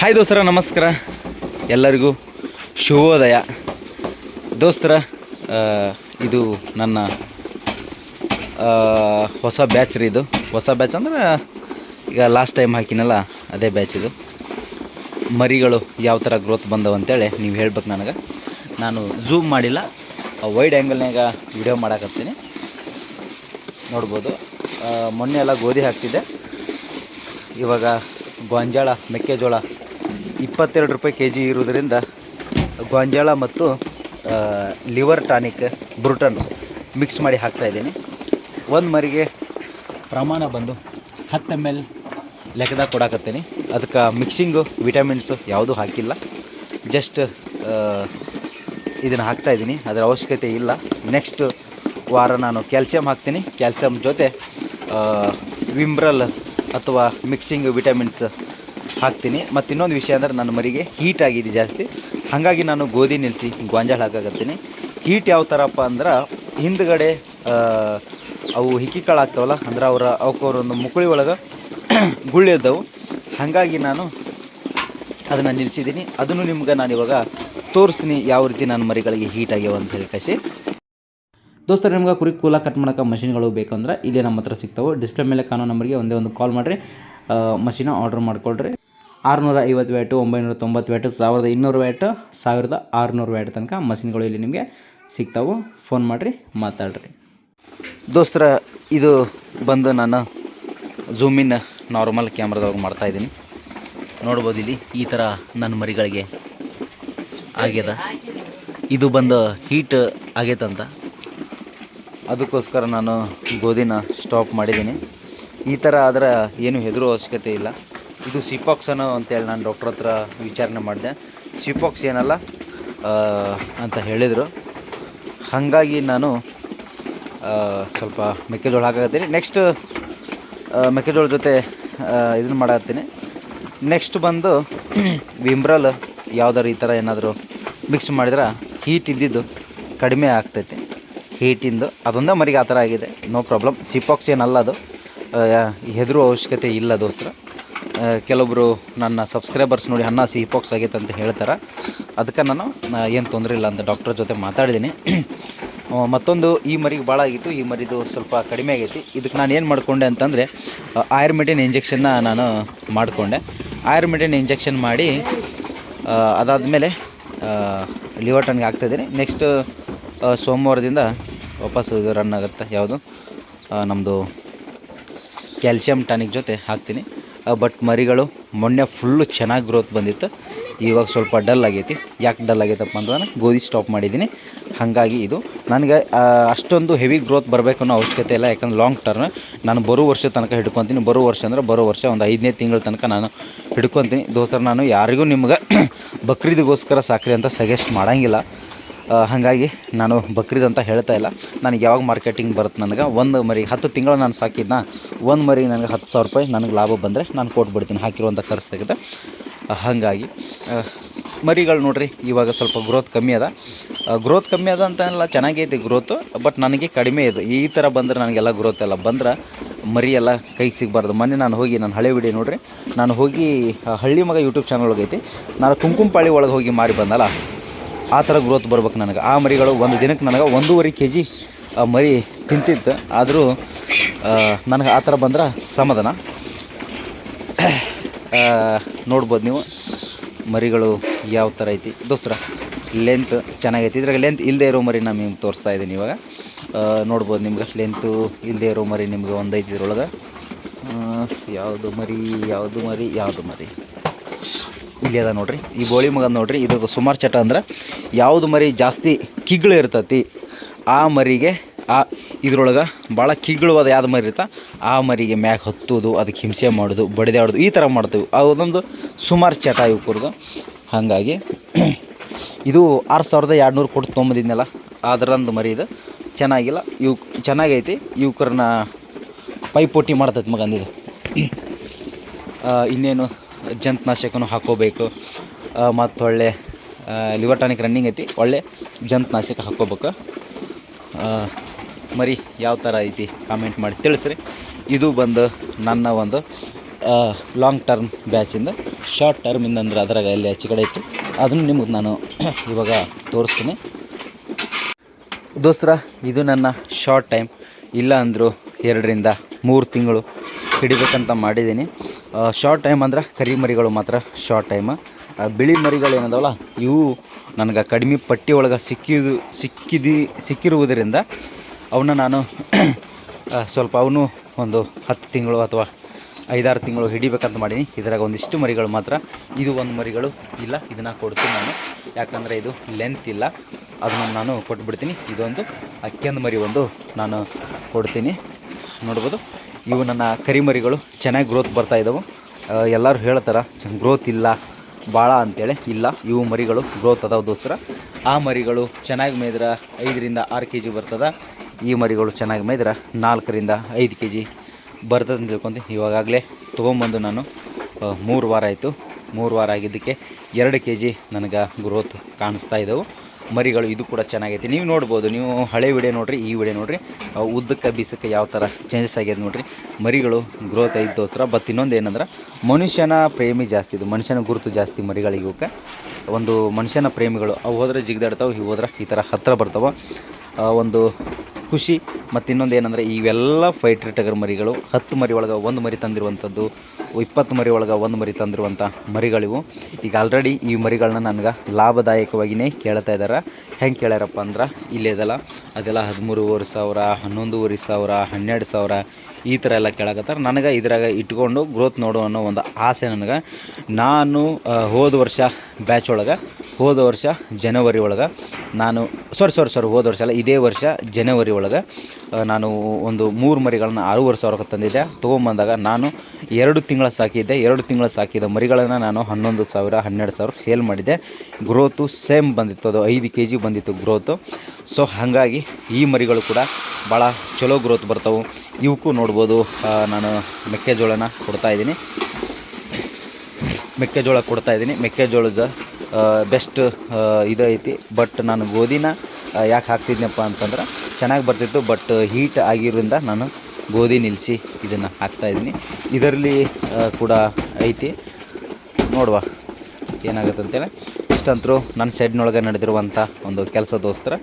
Hi ದೋಸ್ತರ, ನಮಸ್ಕಾರ. ಎಲ್ಲರಿಗೂ ಶುಭೋದಯ. ದೋಸ್ತರ, ಇದು ನನ್ನ ಹೊಸ ಬ್ಯಾಚ್ ರೀ. ಇದು ಹೊಸ ಬ್ಯಾಚ್ ಅಂದ್ರೆ ಈಗ ಲಾಸ್ಟ್ ಟೈಮ್ ಹಾಕಿನಲ್ಲ ಅದೇ ಬ್ಯಾಚ್. ಇದು ಮರಿಗಳು ಯಾವ ಥರ ಗ್ರೋತ್ ಬಂದವು ಅಂತೇಳಿ ನೀವು ಹೇಳ್ಬೇಕು ನನಗೆ. ನಾನು ಝೂಮ್ ಮಾಡಿಲ್ಲ, ವೈಡ್ ಆ್ಯಂಗಲ್ನಾಗ ವಿಡಿಯೋ ಮಾಡಾಕತ್ತೀನಿ. ನೋಡ್ಬೋದು, ಮೊನ್ನೆ ಎಲ್ಲ ಗೋಧಿ ಹಾಕ್ತಿದ್ದೆ. ಇವಾಗ ಗೋಂಜಾಳ, ಮೆಕ್ಕೆಜೋಳ 22 ರೂಪಾಯಿ kg ಇರೋದ್ರಿಂದ ಗೋಂಜಾಳ ಮತ್ತು ಲಿವರ್ ಟಾನಿಕ್, ಬ್ರೂಟನ್ ಮಿಕ್ಸ್ ಮಾಡಿ ಹಾಕ್ತಾಯಿದ್ದೀನಿ. ಒಂದು ಮರಿಗೆ ಪ್ರಮಾಣ ಬಂದು 10 ml ಲೆಕ್ಕದಾಗ ಕೊಡಾಕತ್ತೀನಿ. ಅದಕ್ಕೆ ಮಿಕ್ಸಿಂಗು ವಿಟಮಿನ್ಸು ಯಾವುದೂ ಹಾಕಿಲ್ಲ, ಜಸ್ಟ್ ಇದನ್ನು ಹಾಕ್ತಾಯಿದ್ದೀನಿ. ಅದರ ಅವಶ್ಯಕತೆ ಇಲ್ಲ. ನೆಕ್ಸ್ಟ್ ವಾರ ನಾನು ಕ್ಯಾಲ್ಸಿಯಂ ಹಾಕ್ತೀನಿ. ಕ್ಯಾಲ್ಸಿಯಂ ಜೊತೆ ವಿಮ್ರಲ್ ಅಥವಾ ಮಿಕ್ಸಿಂಗ್ ವಿಟಮಿನ್ಸ್ ಹಾಕ್ತೀನಿ. ಮತ್ತು ಇನ್ನೊಂದು ವಿಷಯ ಅಂದರೆ ನನ್ನ ಮರಿಗೆ ಹೀಟ್ ಆಗಿದೆ ಜಾಸ್ತಿ, ಹಾಗಾಗಿ ನಾನು ಗೋಧಿ ನಿಲ್ಲಿಸಿ ಗೋಂಜಾಳ ಹಾಕಾಕತ್ತೀನಿ. ಹೀಟ್ ಯಾವ ಥರಪ್ಪ ಅಂದ್ರೆ ಹಿಂದ್ಗಡೆ ಅವು ಹಿಕ್ಕಿಕಾಳು ಆಗ್ತಾವಲ್ಲ, ಅಂದ್ರೆ ಅವಕ್ಕೊಂದು ಮುಕುಳಿ ಒಳಗೆ ಗುಳ್ಳಿ ಇದ್ದವು. ಹಾಗಾಗಿ ನಾನು ಅದನ್ನು ನಿಲ್ಲಿಸಿದ್ದೀನಿ. ಅದನ್ನು ನಿಮ್ಗೆ ನಾನು ಇವಾಗ ತೋರಿಸ್ತೀನಿ ಯಾವ ರೀತಿ ನನ್ನ ಮರಿಗಳಿಗೆ ಹೀಟ್ ಆಗ್ಯಾವ ಅಂತ ಹೇಳಿ ಕಸಿ. ದೋಸ್ತರು, ನಿಮ್ಗೆ ಕುರಿ ಕೂಲ ಕಟ್ ಮಾಡೋಕೆ ಮಷಿನ್ಗಳು ಬೇಕಂದ್ರೆ ಇಲ್ಲೇ ನಮ್ಮ ಹತ್ರ ಸಿಗ್ತಾವೆ. ಡಿಸ್ಪ್ಲೇ ಮೇಲೆ ಕಾಣೋ ನಂಬರ್ಗೆ ಒಂದೇ ಒಂದು ಕಾಲ್ ಮಾಡಿರಿ, ಮಷಿನ ಆರ್ಡ್ರ್ ಮಾಡಿಕೊಳ್ರಿ. 650 ವ್ಯಾಟು, 990 ವ್ಯಾಟು, 1200 ವ್ಯಾಟು, 1600 ವ್ಯಾಟ್ ತನಕ ಮಷಿನ್ಗಳು ಇಲ್ಲಿ ನಿಮಗೆ ಸಿಗ್ತಾವೆ. ಫೋನ್ ಮಾಡಿರಿ, ಮಾತಾಡ್ರಿ. ದೋಸ್ತರ, ಇದು ಬಂದು ನಾನು ಝೂಮಿನ್ ನಾರ್ಮಲ್ ಕ್ಯಾಮ್ರಾದೊಳಗೆ ಮಾಡ್ತಾಯಿದ್ದೀನಿ. ನೋಡ್ಬೋದು, ಇಲ್ಲಿ ಈ ಥರ ನನ್ನ ಮರಿಗಳಿಗೆ ಆಗ್ಯದ. ಇದು ಬಂದು ಹೀಟ್ ಆಗೈತಂತ, ಅದಕ್ಕೋಸ್ಕರ ನಾನು ಗೋಧಿನ ಸ್ಟಾಪ್ ಮಾಡಿದ್ದೀನಿ. ಈ ಥರ ಆದರೆ ಏನು ಹೆದರೋ ಅವಶ್ಯಕತೆ ಇಲ್ಲ. ಇದು ಸಿಪಾಕ್ಸ್ ಅನ್ನೋ ಅಂತೇಳಿ ನಾನು ಡಾಕ್ಟ್ರ್ ಹತ್ರ ವಿಚಾರಣೆ ಮಾಡಿದೆ. ಸಿಪಾಕ್ಸ್ ಏನಲ್ಲ ಅಂತ ಹೇಳಿದರು. ಹಾಗಾಗಿ ನಾನು ಸ್ವಲ್ಪ ಮೆಕ್ಕೆಜೋಳ ಹಾಕಾಕತ್ತೀನಿ. ನೆಕ್ಸ್ಟ್ ಮೆಕ್ಕೆಜೋಳ ಜೊತೆ ಇದನ್ನು ಮಾಡಾಕತ್ತೀನಿ. ನೆಕ್ಸ್ಟ್ ಬಂದು ವಿಮ್ರಲ್ ಯಾವುದಾದ್ರು ಈ ಥರ ಏನಾದರೂ ಮಿಕ್ಸ್ ಮಾಡಿದ್ರೆ ಹೀಟ್ ಇದ್ದಿದ್ದು ಕಡಿಮೆ ಆಗ್ತೈತಿ. ಹೀಟಿಂದು ಅದೊಂದೇ ಮರಿಗೆ ಆ ಥರ ಆಗಿದೆ, ನೋ ಪ್ರಾಬ್ಲಮ್. ಸಿಪಾಕ್ಸ್ ಏನಲ್ಲ, ಅದು ಹೆದರೋ ಅವಶ್ಯಕತೆ ಇಲ್ಲ ದೋಸ್ತರ. ಕೆಲವೊಬ್ಬರು ನನ್ನ ಸಬ್ಸ್ಕ್ರೈಬರ್ಸ್ ನೋಡಿ ಅನ್ನ ಸಿಪಾಕ್ಸ್ ಆಗೈತೆ ಅಂತ ಹೇಳ್ತಾರೆ. ಅದಕ್ಕೆ ನಾನು ಏನು ತೊಂದರೆ ಇಲ್ಲ ಅಂತ ಡಾಕ್ಟರ್ ಜೊತೆ ಮಾತಾಡಿದ್ದೀನಿ. ಮತ್ತೊಂದು, ಈ ಮರಿಗೆ ಭಾಳ ಆಗಿತ್ತು, ಈ ಮರಿದು ಸ್ವಲ್ಪ ಕಡಿಮೆ ಆಗೈತಿ. ಇದಕ್ಕೆ ನಾನು ಏನು ಮಾಡಿಕೊಂಡೆ ಅಂತಂದರೆ ಆಯುರ್ಮೆಡಿನ್ ಇಂಜೆಕ್ಷನ್ನ ನಾನು ಮಾಡಿಕೊಂಡೆ. ಆಯುರ್ಮೆಡಿನ್ ಇಂಜೆಕ್ಷನ್ ಮಾಡಿ ಅದಾದಮೇಲೆ ಲಿವರ್ ಟನ್ಗೆ ಹಾಕ್ತಾಯಿದ್ದೀನಿ. ನೆಕ್ಸ್ಟ್ ಸೋಮವಾರದಿಂದ ವಾಪಸ್ ರನ್ ಆಗುತ್ತೆ. ಯಾವುದು ನಮ್ಮದು ಕ್ಯಾಲ್ಸಿಯಂ ಟಾನಿಕ್ ಜೊತೆ ಹಾಕ್ತೀನಿ. ಬಟ್ ಮರಿಗಳು ಮೊನ್ನೆ ಫುಲ್ಲು ಚೆನ್ನಾಗಿ ಗ್ರೋತ್ ಬಂದಿತ್ತು, ಇವಾಗ ಸ್ವಲ್ಪ ಡಲ್ ಆಗೈತಿ. ಯಾಕೆ ಡಲ್ ಆಗೈತಪ್ಪ ಅಂತಂದ್ರೆ ಗೋಧಿ ಸ್ಟಾಪ್ ಮಾಡಿದ್ದೀನಿ. ಹಾಗಾಗಿ ಇದು ನನಗೆ ಅಷ್ಟೊಂದು ಹೆವಿ ಗ್ರೋತ್ ಬರಬೇಕು ಅನ್ನೋ ಅವಶ್ಯಕತೆ ಇಲ್ಲ. ಯಾಕಂದ್ರೆ ಲಾಂಗ್ ಟರ್ಮ್ ನಾನು ಬರೋ ವರ್ಷ ತನಕ ಹಿಡ್ಕೊತೀನಿ. ಬರೋ ವರ್ಷ ಅಂದರೆ ಬರೋ ವರ್ಷ ಒಂದು 5ನೇ ತಿಂಗಳ ತನಕ ನಾನು ಹಿಡ್ಕೊತೀನಿ. ದೋಸ್ತರು, ನಾನು ಯಾರಿಗೂ ನಿಮ್ಗೆ ಬಕ್ರೀದಿಗೋಸ್ಕರ ಸಾಕ್ರಿ ಅಂತ ಸಜೆಸ್ಟ್ ಮಾಡೋಂಗಿಲ್ಲ. ಹಾಗಾಗಿ ನಾನು ಬಕ್ರೀದ್ ಅಂತ ಹೇಳ್ತಾ ಇಲ್ಲ. ನನಗೆ ಯಾವಾಗ ಮಾರ್ಕೆಟಿಂಗ್ ಬರುತ್ತೆ, ನನಗೆ ಒಂದು ಮರಿ 10 ತಿಂಗಳು ನಾನು ಸಾಕಿದ್ನ, ಒಂದು ಮರಿಗೆ ನನಗೆ 10,000 ರೂಪಾಯಿ ನನಗೆ ಲಾಭ ಬಂದರೆ ನಾನು ಕೊಟ್ಬಿಡ್ತೀನಿ, ಹಾಕಿರುವಂಥ ಖರ್ಚು ತೆಗೆದು. ಹಾಗಾಗಿ ಮರಿಗಳು ನೋಡಿರಿ, ಇವಾಗ ಸ್ವಲ್ಪ ಗ್ರೋತ್ ಕಮ್ಮಿ ಅದ. ಗ್ರೋತ್ ಕಮ್ಮಿ ಅದ ಅಂತ ಎಲ್ಲ ಚೆನ್ನಾಗೈತಿ ಗ್ರೋತು, ಬಟ್ ನನಗೆ ಕಡಿಮೆ ಇದೆ. ಈ ಥರ ಬಂದರೆ ನನಗೆಲ್ಲ ಗ್ರೋತ್ ಎಲ್ಲ ಬಂದ್ರೆ ಮರಿ ಎಲ್ಲ ಕೈಗೆ ಸಿಗಬಾರ್ದು. ಮೊನ್ನೆ ನಾನು ಹೋಗಿ, ನಾನು ಹಳೆ ವಿಡಿಯೋ ನೋಡಿರಿ, ನಾನು ಹೋಗಿ ಹಳ್ಳಿ ಮಗ ಯೂಟ್ಯೂಬ್ ಚಾನಲ್ ಒಳಗೈತಿ, ನಾನು ಕುಂಕುಂಪಾಳಿ ಒಳಗೆ ಹೋಗಿ ಮಾರಿ ಬಂದಲ್ಲ, ಆ ಥರ ಗ್ರೋತ್ ಬರ್ಬೇಕು ನನಗೆ. ಆ ಮರಿಗಳು ಒಂದು ದಿನಕ್ಕೆ ನನಗೆ 1.5 kg ಮರಿ ತಿಂತಿತ್ತು. ಆದರೂ ನನಗೆ ಆ ಥರ ಬಂದ್ರೆ ಸಮಾಧಾನ. ನೋಡ್ಬೋದು ನೀವು ಮರಿಗಳು ಯಾವ ಥರ ಐತಿ ದೋಸ್ತರ. ಲೆಂತ್ ಚೆನ್ನಾಗೈತಿ. ಇದ್ರಾಗ ಲೆಂತ್ ಇಲ್ಲದೆ ಇರೋ ಮರಿ ನಾನು ನಿಮ್ಗೆ ತೋರಿಸ್ತಾ ಇದ್ದೀನಿ ಇವಾಗ. ನೋಡ್ಬೋದು, ನಿಮ್ಗೆ ಲೆಂತು ಇಲ್ಲದೆ ಇರೋ ಮರಿ ನಿಮ್ಗೆ ಒಂದು ಐತಿ ಇದ್ರೊಳಗೆ. ಯಾವುದು ಮರಿ ಇಲ್ಲಿ ಅದ ನೋಡ್ರಿ, ಈ ಬೋಳಿ ಮಗ ನೋಡ್ರಿ. ಇದು ಸುಮಾರು ಚಟ ಅಂದ್ರೆ ಯಾವುದು ಮರಿ ಜಾಸ್ತಿ ಕಿಗ್ಳು ಇರ್ತತಿ ಆ ಮರಿಗೆ, ಇದ್ರೊಳಗೆ ಭಾಳ ಕಿಗ್ಳುವಾದ ಯಾವ್ದು ಮರಿ ಇರ್ತಾ ಆ ಮರಿಗೆ ಮ್ಯಾಗ ಹತ್ತೋದು, ಅದಕ್ಕೆ ಹಿಂಸೆ ಮಾಡೋದು, ಬಡಿದಾಡೋದು, ಈ ಥರ ಮಾಡ್ತೀವಿ. ಅದೊಂದು ಸುಮಾರು ಚಟ ಇವ್ರದ್ದು. ಹಾಗಾಗಿ ಇದು 6200 ಕೊಟ್ಟು ತೊಗೊಂಬಂದಿದ್ನಲ್ಲ, ಅದರಂದು ಮರಿ ಇದು ಚೆನ್ನಾಗಿಲ್ಲ. ಇವು ಚೆನ್ನಾಗೈತಿ. ಇವ್ಕರನ್ನ ಪೈಪೋಟಿ ಮಾಡ್ತೈತೆ ಮಗ ಅಂದಿದ್ದು. ಇನ್ನೇನು ಜಂತುನಾಶಕನೂ ಹಾಕೋಬೇಕು. ಮತ್ತು ಒಳ್ಳೆ ಲಿವರ್ ಟಾನಿಕ್ ರನ್ನಿಂಗ್ ಐತಿ, ಒಳ್ಳೆ ಜಂತುನಾಶಕ ಹಾಕ್ಕೋಬೇಕು. ಮರಿ ಯಾವ ಥರ ಐತಿ ಕಾಮೆಂಟ್ ಮಾಡಿ ತಿಳಿಸ್ರಿ. ಇದು ಬಂದು ನನ್ನ ಒಂದು ಲಾಂಗ್ ಟರ್ಮ್ ಬ್ಯಾಚಿಂದ ಶಾರ್ಟ್ ಟರ್ಮಿಂದ ಅಂದ್ರೆ ಅದ್ರಾಗ ಎಲ್ಲಿ ಆಚೆ ಕಡೆ ಇತ್ತು ಅದನ್ನು ನಿಮಗೆ ನಾನು ಇವಾಗ ತೋರಿಸ್ತೀನಿ ದೋಸ್ತರ. ಇದು ನನ್ನ ಶಾರ್ಟ್ ಟೈಮ್, ಇಲ್ಲ ಅಂದರೂ 2 ರಿಂದ 3 ತಿಂಗಳು ಹಿಡಿಬೇಕಂತ ಮಾಡಿದ್ದೀನಿ. ಶಾರ್ಟ್ ಟೈಮ್ ಅಂದ್ರೆ ಕರಿ ಮರಿಗಳು ಮಾತ್ರ ಶಾರ್ಟ್ ಟೈಮ್. ಬಿಳಿ ಮರಿಗಳು ಏನದವಲ್ಲ ಇವು ನನಗೆ ಕಡಿಮೆ ಪಟ್ಟಿ ಒಳಗೆ ಸಿಕ್ಕಿರುವುದರಿಂದ ಅವನ್ನ ನಾನು ಸ್ವಲ್ಪ ಅವನು ಒಂದು 10 ತಿಂಗಳು ಅಥವಾ 5-6 ತಿಂಗಳು ಹಿಡಿಬೇಕಂತ ಮಾಡೀನಿ. ಇದರಾಗ ಒಂದಿಷ್ಟು ಮರಿಗಳು ಮಾತ್ರ, ಇದು ಒಂದು ಮರಿಗಳು ಇಲ್ಲ, ಇದನ್ನು ಕೊಡ್ತೀನಿ ನಾನು. ಯಾಕಂದರೆ ಇದು ಲೆಂತ್ ಇಲ್ಲ, ಅದನ್ನು ನಾನು ಕೊಟ್ಬಿಡ್ತೀನಿ. ಇದೊಂದು ಅಕ್ಕಿಯಂದು ಮರಿ ಒಂದು ನಾನು ಕೊಡ್ತೀನಿ. ನೋಡ್ಬೋದು ಇವು ನನ್ನ ಕರಿಮರಿಗಳು ಚೆನ್ನಾಗಿ ಗ್ರೋತ್ ಬರ್ತಾಯಿದ್ದವು. ಎಲ್ಲರೂ ಹೇಳ್ತಾರೆ ಗ್ರೋತ್ ಇಲ್ಲ ಭಾಳ ಅಂತೇಳಿ. ಇಲ್ಲ, ಇವು ಮರಿಗಳು ಗ್ರೋತ್ ಅದಾವ ದೋಸ್ತರ. ಆ ಮರಿಗಳು ಚೆನ್ನಾಗಿ ಮೇಯ್ದ್ರೆ 5 ರಿಂದ 6 kg ಬರ್ತದೆ. ಈ ಮರಿಗಳು ಚೆನ್ನಾಗಿ ಮೇಯ್ದ್ರೆ 4 ರಿಂದ 5 kg ಬರ್ತದೆ ಅಂತ ತಿಳ್ಕೊಂತೀನಿ. ಇವಾಗಲೇ ತೊಗೊಂಬಂದು ನಾನು 3 ವಾರ ಆಯಿತು. 3 ವಾರ ಆಗಿದ್ದಕ್ಕೆ 2 kg ನನಗೆ ಗ್ರೋತ್ ಕಾಣಿಸ್ತಾ ಇದ್ದವು ಮರಿಗಳು. ಇದು ಕೂಡ ಚೆನ್ನಾಗೈತಿ, ನೀವು ನೋಡ್ಬೋದು. ನೀವು ಹಳೆ ವಿಡಿಯೋ ನೋಡಿರಿ, ಈ ವಿಡಿಯೋ ನೋಡಿರಿ, ಉದ್ದಕ್ಕೆ ಬೀಸಕ್ಕೆ ಯಾವ ಥರ ಚೇಂಜಸ್ ಆಗ್ಯದ ನೋಡಿರಿ. ಮರಿಗಳು ಗ್ರೋತ್ ಐದು ದೋಸ್ತರ. ಬಟ್ ಇನ್ನೊಂದು ಏನಂದ್ರೆ ಮನುಷ್ಯನ ಪ್ರೇಮಿ ಜಾಸ್ತಿ, ಇದು ಮನುಷ್ಯನ ಗುರುತು ಜಾಸ್ತಿ ಮರಿಗಳಿಗೆ. ಇವಕ್ಕೆ ಒಂದು ಮನುಷ್ಯನ ಪ್ರೇಮಿಗಳು, ಅವು ಹೋದ್ರೆ ಜಿಗ್ದಾಡ್ತಾವೆ, ಇವು ಹೋದ್ರೆ ಈ ಥರ ಹತ್ತಿರ ಬರ್ತಾವೆ. ಒಂದು ಖುಷಿ. ಮತ್ತು ಇನ್ನೊಂದು ಏನಂದರೆ ಇವೆಲ್ಲ ಫೈಟ್ರ್ ಟಗರ್ ಮರಿಗಳು 10 ಮರಿ ಒಳಗೆ 1 ಮರಿ ತಂದಿರುವಂಥದ್ದು, 20 ಮರಿ ಒಳಗೆ 1 ಮರಿ ತಂದಿರುವಂಥ ಮರಿಗಳಿವು. ಈಗ ಆಲ್ರೆಡಿ ಈ ಮರಿಗಳನ್ನ ನನಗೆ ಲಾಭದಾಯಕವಾಗಿಯೇ ಕೇಳ್ತಾ ಇದ್ದಾರೆ. ಹೆಂಗೆ ಕೇಳ್ಯಾರಪ್ಪ ಅಂದ್ರೆ ಇಲ್ಲೇದಲ್ಲ ಅದೆಲ್ಲ 13,500, 11,500, 12,000 ಈ ಥರ ಎಲ್ಲ ಕೇಳಕತ್ತಾರೆ. ನನಗೆ ಇದ್ರಾಗ ಇಟ್ಕೊಂಡು ಗ್ರೋತ್ ನೋಡು ಅನ್ನೋ ಒಂದು ಆಸೆ ನನಗೆ. ನಾನು ಹೋದ ವರ್ಷ ಬ್ಯಾಚ್ ಒಳಗೆ, ಹೋದ ವರ್ಷ ಜನವರಿ ಒಳಗೆ ನಾನು ಹೋದ ವರ್ಷ ಅಲ್ಲ, ಇದೇ ವರ್ಷ ಜನವರಿ ಒಳಗೆ ನಾನು ಒಂದು 3 ಮರಿಗಳನ್ನ 6,500 ತಂದಿದ್ದೆ. ತೊಗೊಂಬಂದಾಗ ನಾನು 2 ತಿಂಗಳ ಸಾಕಿದ್ದೆ. 2 ತಿಂಗಳ ಸಾಕಿದ ಮರಿಗಳನ್ನು ನಾನು 11,000, 12,000 ಸೇಲ್ ಮಾಡಿದ್ದೆ. ಗ್ರೋತು ಸೇಮ್ ಬಂದಿತ್ತು, ಅದು 5 kg ಬಂದಿತ್ತು ಗ್ರೋತು. ಸೊ ಹಾಗಾಗಿ ಈ ಮರಿಗಳು ಕೂಡ ಭಾಳ ಚಲೋ ಗ್ರೋತ್ ಬರ್ತಾವೆ. ಇವಕ್ಕೂ ನೋಡ್ಬೋದು ನಾನು ಮೆಕ್ಕೆಜೋಳನ ಕೊಡ್ತಾಯಿದ್ದೀನಿ. ಮೆಕ್ಕೆಜೋಳದ ಬೆಸ್ಟ್ ಇದು ಐತಿ. ಬಟ್ ನಾನು ಗೋಧಿನ ಯಾಕೆ ಹಾಕ್ತಿದ್ನಪ್ಪ ಅಂತಂದ್ರೆ ಚೆನ್ನಾಗಿ ಬರ್ತಿತ್ತು. ಬಟ್ ಹೀಟ್ ಆಗಿರೋದ್ರಿಂದ ನಾನು ಗೋಧಿ ನಿಲ್ಲಿಸಿ ಇದನ್ನು ಹಾಕ್ತಾಯಿದ್ದೀನಿ. ಇದರಲ್ಲಿ ಕೂಡ ಐತಿ, ನೋಡುವ ಏನಾಗುತ್ತೆ ಅಂತೇಳಿ. ಇಷ್ಟಂತರೂ ನನ್ನ ಸೈಡ್ನೊಳಗೆ ನಡೆದಿರುವಂಥ ಒಂದು ಕೆಲಸ ದೋಸ್ತರ.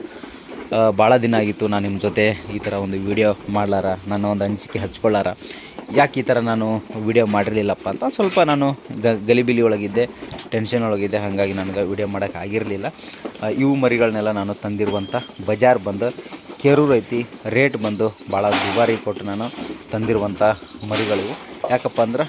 ಭಾಳ ದಿನ ಆಗಿತ್ತು ನಾನು ನಿಮ್ಮ ಜೊತೆ ಈ ಥರ ಒಂದು ವಿಡಿಯೋ ಮಾಡ್ಲಾರ, ನನ್ನ ಒಂದು ಅನಿಸಿಕೆ ಹಚ್ಕೊಳ್ಳಾರ. ಯಾಕೆ ಈ ಥರ ನಾನು ವಿಡಿಯೋ ಮಾಡಿರಲಿಲ್ಲಪ್ಪ ಅಂತ ಸ್ವಲ್ಪ ನಾನು ಗಲಿಬಿಲಿ ಒಳಗಿದ್ದೆ, ಟೆನ್ಷನ್ ಒಳಗಿದ್ದೆ. ಹಾಗಾಗಿ ನನಗೆ ವಿಡಿಯೋ ಮಾಡೋಕ್ಕೆ ಆಗಿರಲಿಲ್ಲ. ಇವು ಮರಿಗಳನ್ನೆಲ್ಲ ನಾನು ತಂದಿರುವಂಥ ಬಜಾರ್ ಬಂದು ಕೇರೂರು ಐತಿ. ರೇಟ್ ಬಂದು ಭಾಳ ದುಬಾರಿ ಕೊಟ್ಟು ನಾನು ತಂದಿರುವಂಥ ಮರಿಗಳಿವು. ಯಾಕಪ್ಪ ಅಂದ್ರೆ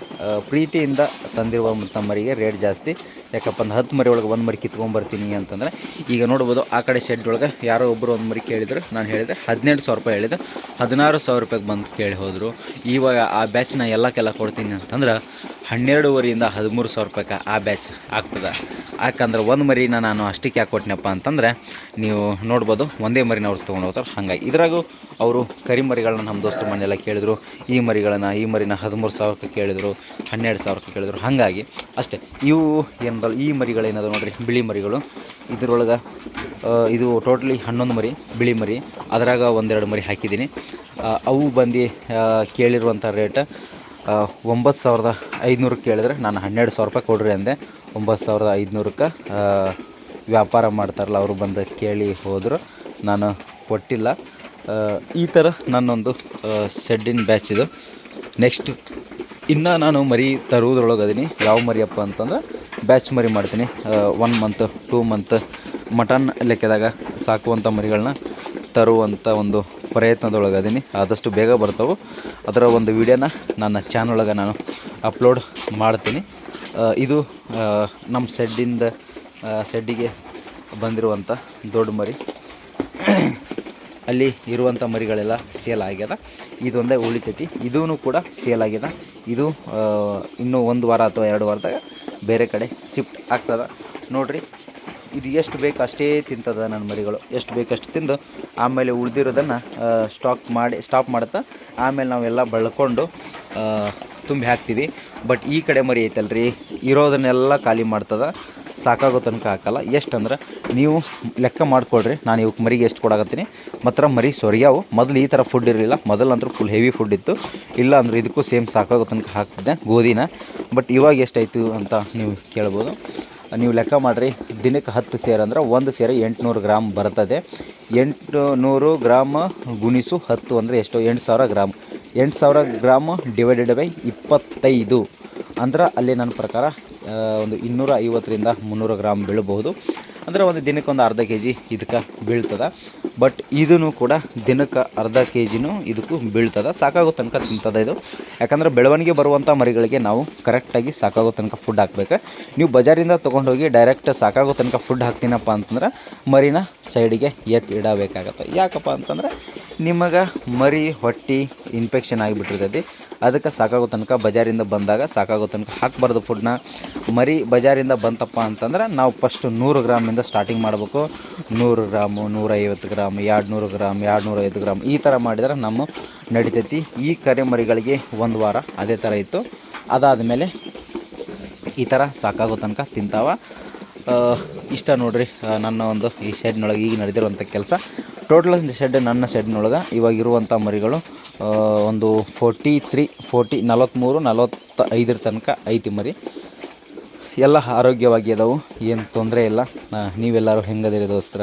ಪ್ರೀತಿಯಿಂದ ತಂದಿರುವಂಥ ಮರಿಗೆ ರೇಟ್ ಜಾಸ್ತಿ. ಯಾಕಪ್ಪ ಅಂದ್ರೆ 10 ಮರಿ ಒಳಗೆ 1 ಮರಿ ಕಿತ್ಕೊಂಬರ್ತೀನಿ ಅಂತಂದರೆ, ಈಗ ನೋಡ್ಬೋದು ಆ ಕಡೆ ಶೆಡ್ ಒಳಗೆ ಯಾರೋ ಒಬ್ಬರು 1 ಮರಿ ಕೇಳಿದ್ರು. ನಾನು ಹೇಳಿದೆ 18,000 ರೂಪಾಯಿ ಹೇಳಿದೆ, 16,000 ರೂಪಾಯಿಗೆ ಬಂದು ಕೇಳಿ ಹೋದರು. ಇವಾಗ ಆ ಬ್ಯಾಚ್ನ ಎಲ್ಲಕ್ಕೆಲ್ಲ ಕೊಡ್ತೀನಿ ಅಂತಂದ್ರೆ 12,500ರಿಂದ 13,000 ರೂಪಾಯಿಗೆ ಆ ಬ್ಯಾಚ್ ಆಗ್ತದೆ. ಯಾಕಂದ್ರೆ 1 ಮರಿನ ನಾನು ಅಷ್ಟಕ್ಕೆ ಯಾಕೆ ಕೊಟ್ಟನಪ್ಪ ಅಂತಂದರೆ, ನೀವು ನೋಡ್ಬೋದು ಒಂದೇ ಮರಿನ ಅವ್ರು ತೊಗೊಂಡು ಹೋಗ್ತಾರೆ. ಹಾಗಾಗಿ ಇದ್ರಾಗೂ ಅವರು ಕರಿಮರಿಗಳನ್ನ ನಮ್ಮ ದೋಸ್ತರ ಮನೆಯೆಲ್ಲ ಕೇಳಿದ್ರು. ಈ ಮರಿನ 13,000ಕ್ಕೆ ಕೇಳಿದರು, 12,000ಕ್ಕೆ ಕೇಳಿದರು. ಹಾಗಾಗಿ ಅಷ್ಟೇ. ಇವು ಏನದಲ್ಲ, ಈ ಮರಿಗಳೇನದ ನೋಡಿರಿ, ಬಿಳಿ ಮರಿಗಳು. ಇದರೊಳಗೆ ಇದು ಟೋಟ್ಲಿ 11 ಮರಿ ಬಿಳಿ ಮರಿ. ಅದರಾಗ 1-2 ಮರಿ ಹಾಕಿದ್ದೀನಿ. ಅವು ಬಂದು ಕೇಳಿರುವಂಥ ರೇಟ್ 9,500 ಕೇಳಿದ್ರೆ ನಾನು 12,000 ರೂಪಾಯಿ ಕೊಡ್ರಿ ಅಂದೆ. 9,500ಕ್ಕೆ ವ್ಯಾಪಾರ ಮಾಡ್ತಾರಲ್ಲ ಅವರು ಬಂದು ಕೇಳಿ ಹೋದರು, ನಾನು ಕೊಟ್ಟಿಲ್ಲ. ಈ ಥರ ನನ್ನೊಂದು ಶೆಡ್ಡಿನ ಬ್ಯಾಚ್ ಇದು. ನೆಕ್ಸ್ಟ್ ಇನ್ನು ನಾನು ಮರಿ ತರುವುದ್ರೊಳಗೆ ಅದೀನಿ. ಯಾವ ಮರಿಯಪ್ಪ ಅಂತಂದ್ರೆ ಬ್ಯಾಚ್ ಮರಿ ಮಾಡ್ತೀನಿ. 1 ಮಂತ್ 2 ಮಂತ್ ಮಟನ್ ಲೆಕ್ಕದಾಗ ಸಾಕುವಂಥ ಮರಿಗಳನ್ನ ತರುವಂಥ ಒಂದು ಪ್ರಯತ್ನದೊಳಗೆ ಅದೀನಿ. ಆದಷ್ಟು ಬೇಗ ಬರ್ತಾವೆ. ಅದರ ಒಂದು ವಿಡಿಯೋನ ನನ್ನ ಚಾನಲೊಳಗೆ ನಾನು ಅಪ್ಲೋಡ್ ಮಾಡ್ತೀನಿ. ಇದು ನಮ್ಮ ಶೆಡ್ಡಿಗೆ ಬಂದಿರುವಂಥ ದೊಡ್ಡ ಮರಿ. ಅಲ್ಲಿ ಇರುವಂಥ ಮರಿಗಳೆಲ್ಲ ಸೇಲ್ ಆಗ್ಯದ. ಇದೊಂದೇ ಉಳಿತೈತಿ, ಇದೂ ಕೂಡ ಸೇಲ್ ಆಗ್ಯದ. ಇದು ಇನ್ನೂ 1 ವಾರ ಅಥವಾ 2 ವಾರದಾಗ ಬೇರೆ ಕಡೆ ಶಿಫ್ಟ್ ಆಗ್ತದೆ. ನೋಡಿರಿ, ಇದು ಎಷ್ಟು ಬೇಕು ಅಷ್ಟೇ ತಿಂತದ ನನ್ನ ಮರಿಗಳು. ಎಷ್ಟು ಬೇಕಷ್ಟು ತಿಂದು ಆಮೇಲೆ ಉಳಿದಿರೋದನ್ನು ಸ್ಟಾಪ್ ಮಾಡುತ್ತಾ ಆಮೇಲೆ ನಾವೆಲ್ಲ ಬೆಳ್ಕೊಂಡು ತುಂಬಿ ಹಾಕ್ತೀವಿ. ಬಟ್ ಈ ಕಡೆ ಮರಿ ಐತಲ್ರಿ, ಇರೋದನ್ನೆಲ್ಲ ಖಾಲಿ ಮಾಡ್ತದೆ. ಸಾಕಾಗೋ ತನಕ ಹಾಕಲ್ಲ. ಎಷ್ಟಂದ್ರೆ ನೀವು ಲೆಕ್ಕ ಮಾಡ್ಕೊಳ್ರಿ, ನಾನು ಇವಕ್ಕೆ ಮರಿಗೆ ಎಷ್ಟು ಕೊಡಾಕತ್ತೀನಿ. ಮಾತ್ರ ಮರಿ ಸೊರಿಯಾವು. ಮೊದಲು ಈ ಥರ ಫುಡ್ ಇರಲಿಲ್ಲ, ಮೊದಲಂದ್ರೆ ಫುಲ್ ಹೆವಿ ಫುಡ್ ಇತ್ತು. ಇಲ್ಲ ಅಂದ್ರೆ ಇದಕ್ಕೂ ಸೇಮ್ ಸಾಕಾಗೋ ತನಕ ಹಾಕ್ತಿದ್ದೆ ಗೋಧಿನ. ಬಟ್ ಇವಾಗ ಎಷ್ಟಾಯಿತು ಅಂತ ನೀವು ಕೇಳ್ಬೋದು. ನೀವು ಲೆಕ್ಕ ಮಾಡಿರಿ, ದಿನಕ್ಕೆ 10 ಸೇರು ಅಂದ್ರೆ ಒಂದು ಸೇರು 800 ಗ್ರಾಮ್ ಬರ್ತದೆ. 800 ಗ್ರಾಮ್ ಗುಣಿಸು 10 ಅಂದರೆ ಎಷ್ಟು? 8000 ಗ್ರಾಮ್. 8000 ಗ್ರಾಮ್ ಡಿವೈಡೆಡ್ ಬೈ 25 ಅಂದ್ರೆ ಅಲ್ಲಿ ನನ್ನ ಪ್ರಕಾರ ಒಂದು 250ರಿಂದ 300 ಗ್ರಾಮ್ ಬೀಳಬಹುದು. ಅಂದರೆ ಒಂದು ದಿನಕ್ಕೆ ಒಂದು ಅರ್ಧ ಕೆ ಜಿ ಇದಕ್ಕೆ ಬೀಳ್ತದೆ. ಬಟ್ ಇದೂ ಕೂಡ ದಿನಕ್ಕೆ ಅರ್ಧ ಕೆ ಜಿನೂ ಇದಕ್ಕೂ ಬೀಳ್ತದೆ. ಸಾಕಾಗೋ ತನಕ ತಿಂತದೆ ಇದು. ಯಾಕಂದರೆ ಬೆಳವಣಿಗೆ ಬರುವಂಥ ಮರಿಗಳಿಗೆ ನಾವು ಕರೆಕ್ಟಾಗಿ ಸಾಕಾಗೋ ತನಕ ಫುಡ್ ಹಾಕ್ಬೇಕು. ನೀವು ಬಜಾರಿಂದ ತೊಗೊಂಡೋಗಿ ಡೈರೆಕ್ಟ್ ಸಾಕಾಗೋ ತನಕ ಫುಡ್ ಹಾಕ್ತೀನಪ್ಪ ಅಂತಂದ್ರೆ ಮರಿನ ಸೈಡಿಗೆ ಇಡಬೇಕಾಗತ್ತೆ. ಯಾಕಪ್ಪ ಅಂತಂದ್ರೆ ನಿಮಗೆ ಮರಿ ಹೊಟ್ಟೆ ಇನ್ಫೆಕ್ಷನ್ ಆಗಿಬಿಟ್ಟಿರ್ತೈತಿ. ಅದಕ್ಕೆ ಸಾಕಾಗೋ ತನಕ ಬಜಾರಿಂದ ಬಂದಾಗ ಸಾಕಾಗೋ ತನಕ ಹಾಕಬಾರ್ದು ಫುಡ್ನ. ಮರಿ ಬಜಾರಿಂದ ಬಂತಪ್ಪ ಅಂತಂದ್ರೆ ನಾವು ಫಸ್ಟ್ 100 ಗ್ರಾಮಿಂದ ಸ್ಟಾರ್ಟಿಂಗ್ ಮಾಡಬೇಕು. 100 ಗ್ರಾಮು, 150 ಗ್ರಾಮ್, 200 ಗ್ರಾಮ್, 250 ಗ್ರಾಮ್ ಈ ಥರ ಮಾಡಿದ್ರೆ ನಮ್ಮ ನಡಿತೈತಿ. ಈ ಕರೆ ಮರಿಗಳಿಗೆ 1 ವಾರ ಅದೇ ಥರ ಇತ್ತು. ಅದಾದಮೇಲೆ ಈ ಥರ ಸಾಕಾಗೋ ತನಕ ತಿಂತಾವ. ಇಷ್ಟ ನೋಡಿರಿ ನನ್ನ ಒಂದು ಈ ಶೆಡ್ನೊಳಗೆ ಈಗ ನಡೆದಿರುವಂಥ ಕೆಲಸ. ಟೋಟಲ್ ಶೆಡ್, ನನ್ನ ಶೆಡ್ನೊಳಗೆ ಇವಾಗಿರುವಂಥ ಮರಿಗಳು ಒಂದು 43-45 ತನಕ ಐತಿ ಮರಿ. ಎಲ್ಲ ಆರೋಗ್ಯವಾಗಿ ಅದಾವು, ಏನು ತೊಂದರೆ ಇಲ್ಲ. ನೀವೆಲ್ಲರೂ ಹೆಂಗದಿರಿ ದೋಸ್ತರ?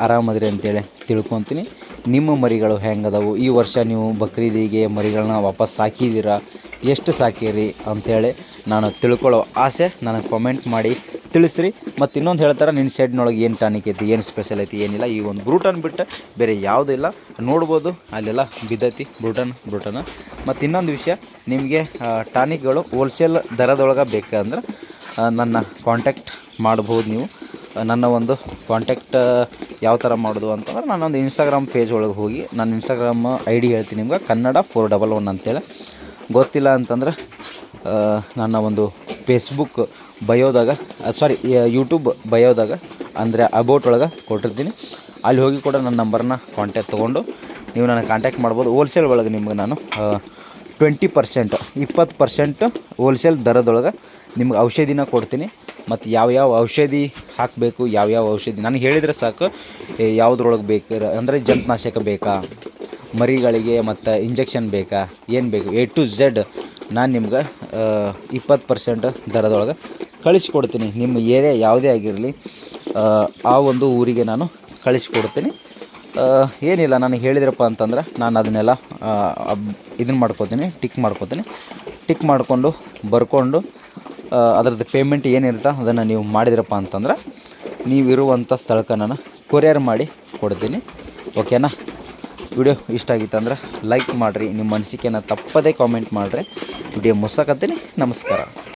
ಆರಾಮದಿರಿ ಅಂತೇಳಿ ತಿಳ್ಕೊತೀನಿ. ನಿಮ್ಮ ಮರಿಗಳು ಹೆಂಗದವು? ಈ ವರ್ಷ ನೀವು ಬಕ್ರೀದಿಗೆ ಮರಿಗಳನ್ನ ವಾಪಸ್ ಸಾಕಿದ್ದೀರಾ? ಎಷ್ಟು ಸಾಕಿರಿ ಅಂಥೇಳಿ ನಾನು ತಿಳ್ಕೊಳ್ಳೋ ಆಸೆ. ನನಗೆ ಕಾಮೆಂಟ್ ಮಾಡಿ ತಿಳಿಸ್ರಿ. ಮತ್ತು ಇನ್ನೊಂದು ಹೇಳ್ತಾರೆ, ನಿನ್ನ ಶೆಡ್ನೊಳಗೆ ಏನು ಟಾನಿಕ್ ಐತಿ, ಏನು ಸ್ಪೆಷಲ್ ಐತಿ, ಏನಿಲ್ಲ. ಈ ಒಂದು ಬ್ರೂಟನ್ ಬಿಟ್ಟು ಬೇರೆ ಯಾವುದೂ ಇಲ್ಲ. ನೋಡ್ಬೋದು ಅಲ್ಲೆಲ್ಲ ಬಿದ್ದೈತಿ ಬ್ರೂಟನ್. ಮತ್ತು ಇನ್ನೊಂದು ವಿಷಯ, ನಿಮಗೆ ಟಾನಿಕ್ಗಳು ಹೋಲ್ಸೇಲ್ ದರದೊಳಗೆ ಬೇಕಂದ್ರೆ ನನ್ನ ಕಾಂಟ್ಯಾಕ್ಟ್ ಮಾಡ್ಬೋದು ನೀವು. ನನ್ನ ಒಂದು ಕಾಂಟ್ಯಾಕ್ಟ್ ಯಾವ ಥರ ಮಾಡೋದು ಅಂತಂದ್ರೆ, ನಾನೊಂದು ಇನ್ಸ್ಟಾಗ್ರಾಮ್ ಪೇಜ್ ಒಳಗೆ ಹೋಗಿ ನಾನು ಇನ್ಸ್ಟಾಗ್ರಾಮ್ ID ಹೇಳ್ತೀನಿ ನಿಮ್ಗೆ, ಕನ್ನಡ 411 ಅಂತೇಳಿ. ಗೊತ್ತಿಲ್ಲ ಅಂತಂದ್ರೆ ನನ್ನ ಒಂದು ಫೇಸ್ಬುಕ್ ಬಯೋದಾಗ, ಯೂಟ್ಯೂಬ್ ಬಯೋದಾಗ ಅಂದರೆ ಅಬೌಟ್ ಒಳಗೆ ಕೊಟ್ಟಿರ್ತೀನಿ. ಅಲ್ಲಿ ಹೋಗಿ ಕೂಡ ನನ್ನ ನಂಬರ್ನ ಕಾಂಟ್ಯಾಕ್ಟ್ ತೊಗೊಂಡು ನೀವು ನನಗೆ ಕಾಂಟ್ಯಾಕ್ಟ್ ಮಾಡ್ಬೋದು. ಹೋಲ್ಸೇಲ್ ಒಳಗೆ ನಿಮ್ಗೆ ನಾನು 20% 20% ಹೋಲ್ಸೇಲ್ ದರದೊಳಗೆ ನಿಮ್ಗೆ ಔಷಧಿನ ಕೊಡ್ತೀನಿ. ಮತ್ತು ಯಾವ್ಯಾವ ಔಷಧಿ ಹಾಕಬೇಕು, ಯಾವ್ಯಾವ ಔಷಧಿ ನನಗೆ ಹೇಳಿದರೆ ಸಾಕು. ಯಾವುದ್ರೊಳಗೆ ಬೇಕು ಅಂದರೆ ಜಂತುನಾಶಕ ಬೇಕಾ, ಮರಿಗಳಿಗೆ ಮತ್ತು ಇಂಜೆಕ್ಷನ್ ಬೇಕಾ, ಏನು ಬೇಕು A to Z ನಾನು ನಿಮ್ಗೆ 20% ದರದೊಳಗೆ ಕಳಿಸ್ಕೊಡ್ತೀನಿ. ನಿಮ್ಮ ಏರಿಯಾ ಯಾವುದೇ ಆಗಿರಲಿ ಆ ಒಂದು ಊರಿಗೆ ನಾನು ಕಳಿಸ್ಕೊಡ್ತೀನಿ. ಏನಿಲ್ಲ, ನನಗೆ ಹೇಳಿದ್ರಪ್ಪ ಅಂತಂದ್ರೆ ನಾನು ಅದನ್ನೆಲ್ಲ ಇದನ್ನು ಮಾಡ್ಕೋತೀನಿ, ಟಿಕ್ ಮಾಡಿಕೊಂಡು ಬರ್ಕೊಂಡು ಅದರದ್ದು ಪೇಮೆಂಟ್ ಏನಿರುತ್ತೆ ಅದನ್ನು ನೀವು ಮಾಡಿದ್ರಪ್ಪ ಅಂತಂದ್ರೆ ನೀವಿರುವಂಥ ಸ್ಥಳಕ್ಕೆ ನಾನು ಕೊರಿಯರ್ ಮಾಡಿ ಕೊಡ್ತೀನಿ. ಓಕೆನಾ? ವಿಡಿಯೋ ಇಷ್ಟ ಆಗಿತ್ತಂದ್ರೆ ಲೈಕ್ ಮಾಡಿರಿ, ನಿಮ್ಮ ಅನಿಸಿಕೆನ ತಪ್ಪದೇ ಕಾಮೆಂಟ್ ಮಾಡಿರಿ. ವಿಡಿಯೋ ಮುಗಿಸಕತ್ತೀನಿ. ನಮಸ್ಕಾರ.